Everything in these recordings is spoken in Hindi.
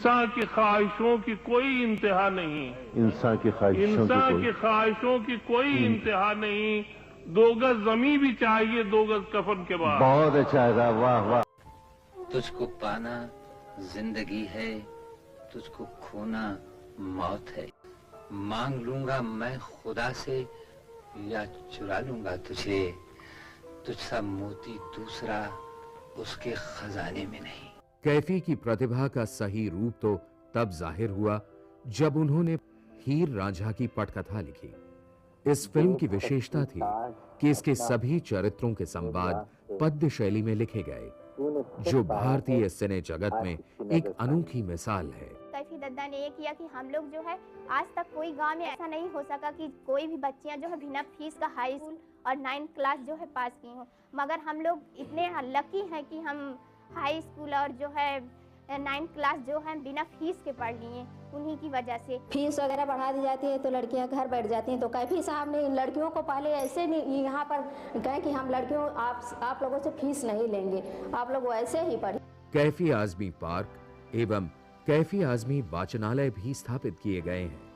इंसान की ख्वाहिशों की कोई इंतहा नहीं, इंसान की ख्वाहिशों की कोई इंतहा नहीं। 2 गज जमीन भी चाहिए 2 गज कफन के बाद। बहुत अच्छा है, वाह वाह। तुझको पाना जिंदगी है, तुझको खोना मौत है। मांग लूंगा मैं खुदा से या चुरा लूंगा तुझे, तुझसा मोती दूसरा उसके खजाने में नहीं। कैफी की प्रतिभा का सही रूप तो तब जाहिर हुआ जब उन्होंने हीर रांझा की पटकथा लिखी। इस फिल्म की विशेषता थी कि इसके सभी चरित्रों के संवाद पद्य शैली में लिखे गए, जो भारतीय सिने जगत में एक अनोखी मिसाल है। कैफी दद्दा ने ये किया कि हम लोग जो है आज तक कोई गांव में ऐसा नहीं हो सका कि कोई भी बच्चियां जो है बिना फीस का हाई स्कूल और 9th क्लास जो है पास की हों, मगर हम लोग इतने लकी हैं कि हम हाई स्कूल और जो है 9th क्लास जो है बिना फीस के पढ़ लिए। उन्हीं की वजह से फीस वगैरह बढ़ा दी जाती है तो लड़कियां घर बैठ जाती हैं। तो कैफी साहब ने लड़कियों को पहले ऐसे नहीं यहाँ पर कहे कि हम लड़कियों आप लोगों से फीस नहीं लेंगे, आप लोग ऐसे ही पढ़े। कैफी आजमी पार्क एवं कैफी आजमी वाचनालय भी स्थापित किए गए हैं।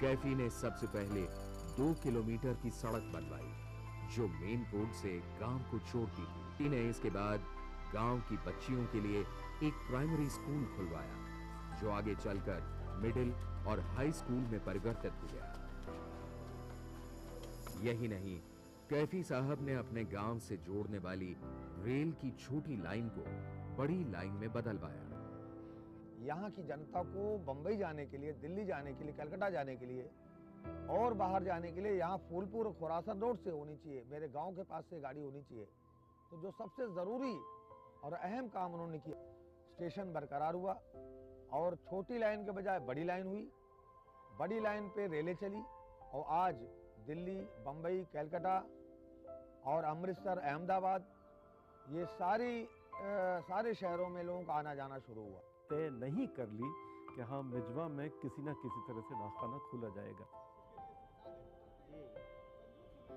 कैफी ने सबसे पहले 2 किलोमीटर की सड़क बनवाई जो मेन रोड से गांव को जोड़ती थी। ने इसके बाद गांव की बच्चियों के लिए एक प्राइमरी स्कूल खुलवाया जो आगे चलकर मिडिल और हाई स्कूल में परिवर्तित हो गया। यही नहीं, कैफी साहब ने अपने गांव से जोड़ने वाली रेल की छोटी लाइन को बड़ी लाइन में बदलवाया। यहाँ की जनता को बंबई जाने के लिए, दिल्ली जाने के लिए, कलकत्ता जाने के लिए और बाहर जाने के लिए यहाँ फूलपुर खुरासन रोड से होनी चाहिए, मेरे गांव के पास से गाड़ी होनी चाहिए। तो जो सबसे ज़रूरी और अहम काम उन्होंने किया, स्टेशन बरकरार हुआ और छोटी लाइन के बजाय बड़ी लाइन हुई। बड़ी लाइन पे रेलें चली और आज दिल्ली, बम्बई, कलकत्ता और अमृतसर, अहमदाबाद, ये सारे शहरों में लोगों का आना जाना शुरू हुआ। तय नहीं कर ली कि हाँ मिजवा में किसी न किसी तरह से नाखाना खुला जाएगा।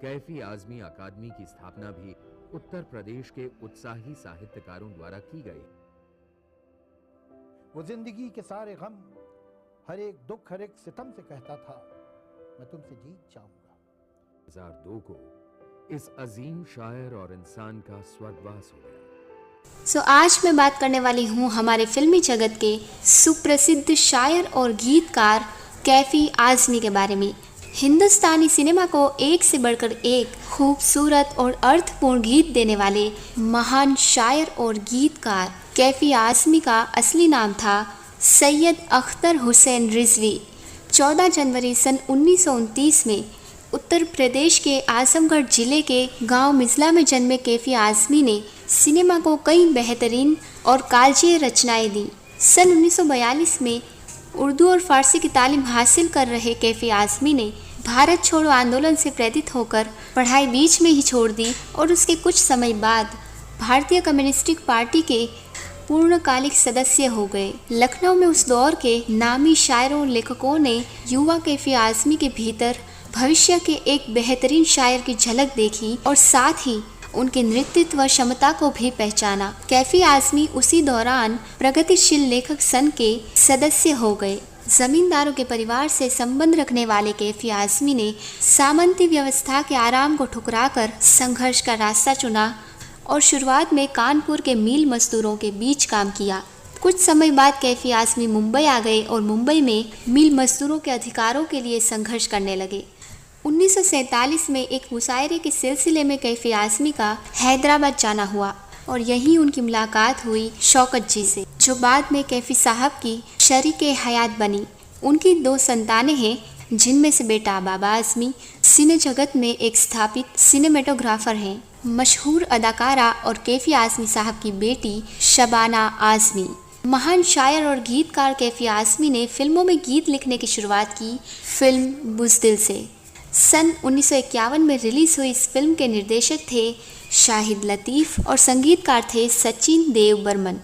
कैफी आजमी अकादमी की स्थापना भी उत्तर प्रदेश के उत्साही साहित्यकारों द्वारा की गई। वो जिंदगी के सारे गम, हर एक दुख, हर एक सितम से कहता था मैं तुमसे जीत जाऊंगा। 2002 को इस अजीम शायर और इंसान का स्वर्गवास हो गया। आज मैं बात करने वाली हूँ हमारे फिल्मी जगत के सुप्रसिद्ध शायर और गीतकार कैफी आजमी के बारे में। हिंदुस्तानी सिनेमा को एक से बढ़कर एक खूबसूरत और अर्थपूर्ण गीत देने वाले महान शायर और गीतकार कैफी आजमी का असली नाम था सैयद अख्तर हुसैन रिजवी। 14 जनवरी सन 1929 में उत्तर प्रदेश के आजमगढ़ जिले के गांव मिजला में जन्मे कैफी आजमी ने सिनेमा को कई बेहतरीन और कालजीय रचनाएं दी। सन 1942 में उर्दू और फारसी की तालीम हासिल कर रहे कैफी आजमी ने भारत छोड़ो आंदोलन से प्रेरित होकर पढ़ाई बीच में ही छोड़ दी और उसके कुछ समय बाद भारतीय कम्युनिस्टिक पार्टी के पूर्णकालिक सदस्य हो गए। लखनऊ में उस दौर के नामी शायरों और लेखकों ने युवा कैफी आजमी के भीतर भविष्य के एक बेहतरीन शायर की झलक देखी और साथ ही उनके नृत्य व क्षमता को भी पहचाना। कैफी आजमी उसी दौरान प्रगतिशील लेखक संघ के सदस्य हो गए। जमींदारों के परिवार से संबंध रखने वाले कैफी आजमी ने सामंती व्यवस्था के आराम को ठुकराकर संघर्ष का रास्ता चुना और शुरुआत में कानपुर के मील मजदूरों के बीच काम किया। कुछ समय बाद कैफी आजमी मुंबई आ गए और मुंबई में मील मजदूरों के अधिकारों के लिए संघर्ष करने लगे। 1947 में एक मुशायरे के सिलसिले में कैफी आजमी का हैदराबाद जाना हुआ और यहीं उनकी मुलाकात हुई शौकत जी से, जो बाद में कैफी साहब की शरीके हयात बनी। उनकी 2 संतानें हैं, जिनमें से बेटा बाबा आजमी सिने जगत में एक स्थापित सिनेमेटोग्राफर हैं। मशहूर अदाकारा और कैफी आजमी साहब की बेटी शबाना आजमी। महान शायर और गीतकार कैफी आजमी ने फिल्मों में गीत लिखने की शुरुआत की फिल्म बुज़दिल से। सन 1951 में रिलीज हुई इस फिल्म के निर्देशक थे शाहिद लतीफ़ और संगीतकार थे सचिन देव बर्मन।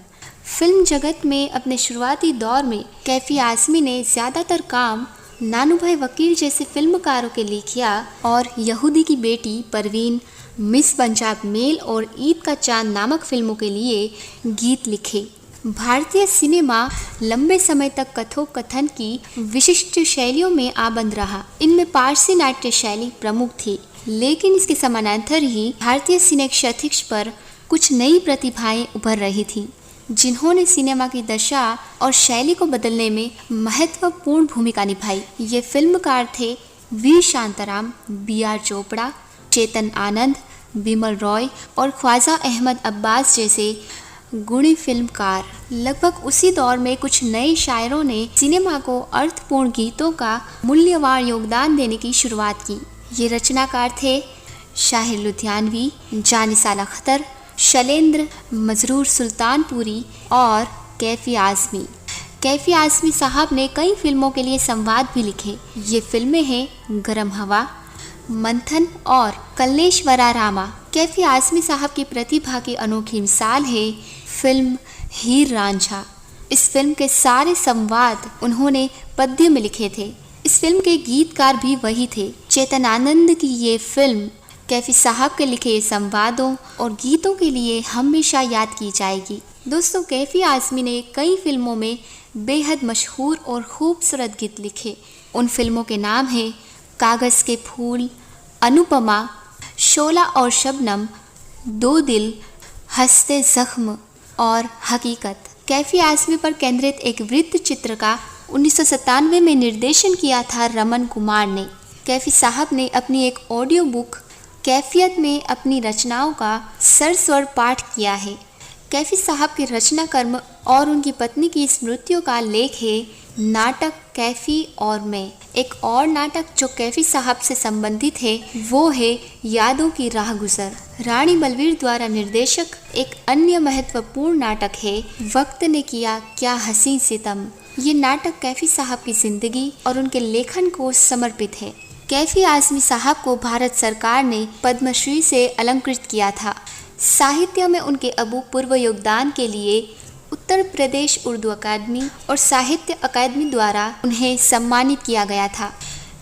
फिल्म जगत में अपने शुरुआती दौर में कैफी आज़मी ने ज़्यादातर काम नानू भाई वकील जैसे फिल्मकारों के लिए किया और यहूदी की बेटी परवीन, मिस पंजाब मेल और ईद का चांद नामक फिल्मों के लिए गीत लिखे। भारतीय सिनेमा लंबे समय तक कथोकथन की विशिष्ट शैलियों में आबंद रहा। इनमें पारसी नाट्य शैली प्रमुख थी, लेकिन इसके समानांतर ही भारतीय सिने क्षितिज पर कुछ नई प्रतिभाएं उभर रही थीं, जिन्होंने सिनेमा की दशा और शैली को बदलने में महत्वपूर्ण भूमिका निभाई। ये फिल्मकार थे वी शांताराम, B.R. चोपड़ा, चेतन आनंद, बिमल रॉय और ख्वाजा अहमद अब्बास जैसे गुणी फिल्मकार। लगभग उसी दौर में कुछ नए शायरों ने सिनेमा को अर्थपूर्ण गीतों का मूल्यवान योगदान देने की शुरुआत की। ये रचनाकार थे शाहिर लुधियानवी, जानिसार अख्तर, शैलेंद्र, मजरूर सुल्तानपुरी और कैफी आज़मी। कैफी आज़मी साहब ने कई फिल्मों के लिए संवाद भी लिखे। ये फिल्में हैं गरम हवा, मंथन और कल्लेश्वरा रामा। कैफी आज़मी साहब की प्रतिभा की अनोखी मिसाल है फिल्म हीर रांझा। इस फिल्म के सारे संवाद उन्होंने पद्य में लिखे थे। इस फिल्म के गीतकार भी वही थे। चेतन आनंद की ये फिल्म कैफी साहब के लिखे संवादों और गीतों के लिए हमेशा याद की जाएगी। दोस्तों, कैफी आज़मी ने कई फिल्मों में बेहद मशहूर और खूबसूरत गीत लिखे। उन फिल्मों के नाम हैं कागज़ के फूल, अनुपमा, शोला और शबनम, दो दिल, हंसते जख्म और हकीकत। कैफी आज़मी पर केंद्रित एक वृत्त चित्र का 1997 में निर्देशन किया था रमन कुमार ने। कैफी साहब ने अपनी एक ऑडियो बुक कैफियत में अपनी रचनाओं का सरस्वर पाठ किया है। कैफी साहब के रचना कर्म और उनकी पत्नी की स्मृतियों का लेख है नाटक कैफी और मैं। एक और नाटक जो कैफी साहब से संबंधित है वो है यादों की राह गुजर। रानी बलवीर द्वारा निर्देशक एक अन्य महत्वपूर्ण नाटक है वक्त ने किया क्या हसी सितम। ये नाटक कैफी साहब की जिंदगी और उनके लेखन को समर्पित है। कैफी आज़मी साहब को भारत सरकार ने पद्मश्री से अलंकृत किया था। साहित्य में उनके अभूतपूर्व योगदान के लिए उत्तर प्रदेश उर्दू अकादमी और साहित्य अकादमी द्वारा उन्हें सम्मानित किया गया था।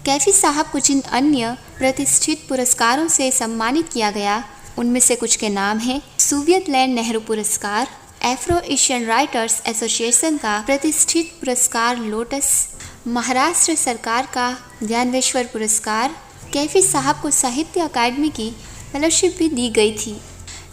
कैफी साहब को जिन अन्य प्रतिष्ठित पुरस्कारों से सम्मानित किया गया उनमें से कुछ के नाम हैं सोवियत लैंड नेहरू पुरस्कार, एफ्रो एशियन राइटर्स एसोसिएशन का प्रतिष्ठित पुरस्कार लोटस, महाराष्ट्र सरकार का ज्ञानेश्वर पुरस्कार। कैफी साहब को साहित्य अकादमी की फेलोशिप भी दी गई थी।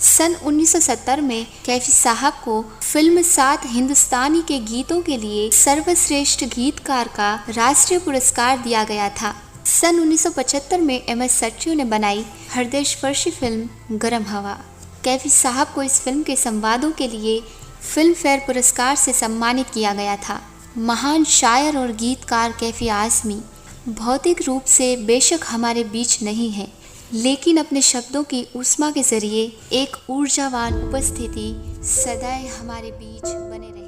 सन 1970 में कैफी साहब को फिल्म 7 हिंदुस्तानी के गीतों के लिए सर्वश्रेष्ठ गीतकार का राष्ट्रीय पुरस्कार दिया गया था। सन 1975 में MS सट्टू ने बनाई हृदय स्पर्शी फिल्म गरम हवा। कैफी साहब को इस फिल्म के संवादों के लिए फिल्म फेयर पुरस्कार से सम्मानित किया गया था। महान शायर और गीतकार कैफी आज़मी भौतिक रूप से बेशक हमारे बीच नहीं है, लेकिन अपने शब्दों की ऊष्मा के जरिए एक ऊर्जावान उपस्थिति सदैव हमारे बीच बने रहे।